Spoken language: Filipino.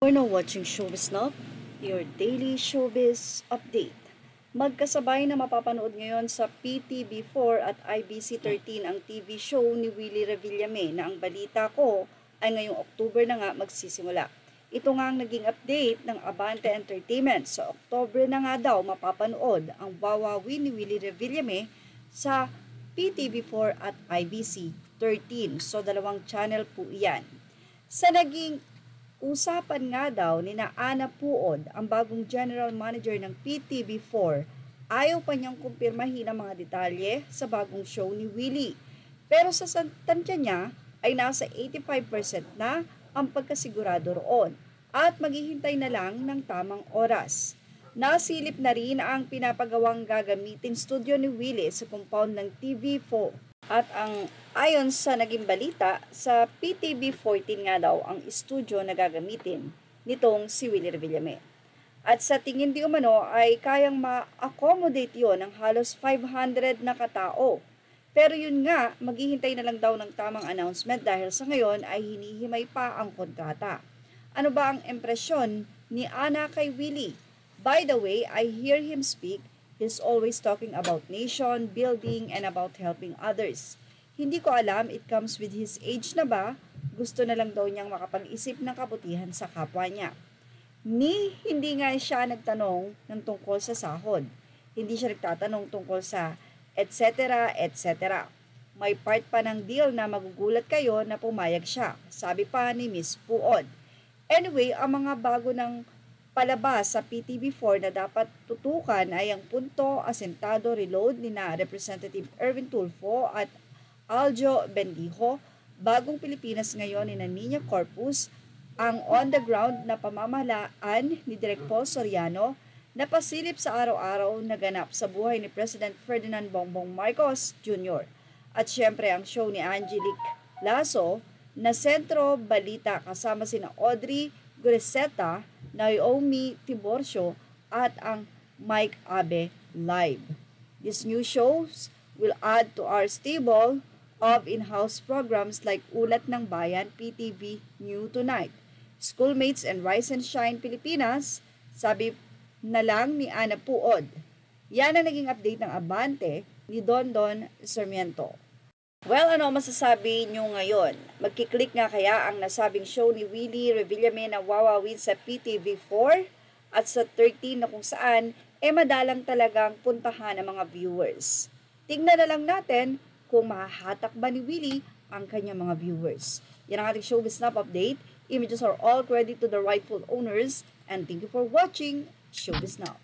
We're now watching Showbiz Now, your daily showbiz update. Magkasabay na mapapanood ngayon sa PTV4 at IBC13 ang TV show ni Willie Revillame na ang balita ko ay ngayong October na nga magsisimula. Ito nga ang naging update ng Abante Entertainment. Sa October na nga daw mapapanood ang Wawawi ni Willie Revillame sa PTV4 at IBC13. So dalawang channel po iyan. Sa naging usapan nga daw ni na Ana Puod, ang bagong general manager ng PTV4, ayaw pa niyang kumpirmahin ang mga detalye sa bagong show ni Willie. Pero sa tansya niya ay nasa 85% na ang pagkasigurado roon at maghihintay na lang ng tamang oras. Nasilip na rin ang pinapagawang gagamitin studio ni Willie sa compound ng TV4. At ayon sa naging balita, sa PTV14 nga daw ang studio na gagamitin nitong si Willie Revillame. At sa tingin di umano ay kayang ma-accommodate yon ng halos 500 na katao. Pero yun nga, maghihintay na lang daw ng tamang announcement dahil sa ngayon ay hinihimay pa ang kontrata. Ano ba ang impresyon ni Ana kay Willie? By the way, I hear him speak. He's always talking about nation, building, and about helping others. Hindi ko alam, it comes with his age na ba? Gusto na lang daw niyang makapag-isip ng kabutihan sa kapwa niya. Hindi nga siya nagtanong ng tungkol sa sahod. Hindi siya nagtatanong tungkol sa etc. etc. May part pa ng deal na magugulat kayo na pumayag siya, sabi pa ni Miss Puod. Anyway, ang mga bago ng palabas sa PTV4 na dapat tutukan ay ang Punto, Asentado, Reload ni na Representative Erwin Tulfo at Aljo Bendijo, Bagong Pilipinas ngayon ni Nina Corpus, ang on-the-ground na pamahalaan ni Direk Paul Soriano na pasilip sa araw-araw na ganap sa buhay ni President Ferdinand Bongbong Marcos Jr. At syempre ang show ni Angelique Lasso na Sentro Balita kasama sina Audrey Gureseta, Naomi Tiborcio at ang Mike Abe Live. These new shows will add to our stable of in-house programs like Ulat ng Bayan, PTV New Tonight, Schoolmates and Rise and Shine Pilipinas, sabi na lang ni Ana Puod. Yan ang naging update ng Abante ni Dondon Sarmiento. Well, ano masasabi nyo ngayon? Magkiklik nga kaya ang nasabing show ni Willie Revillame na wawawin sa PTV4 at sa 13 na kung saan madalang talagang puntahan ng mga viewers. Tingnan na lang natin kung mahahatak ba ni Willie ang kanyang mga viewers. Yan ang ating Showbiz Snap update. Images are all credit to the rightful owners and thank you for watching Showbiz Snap.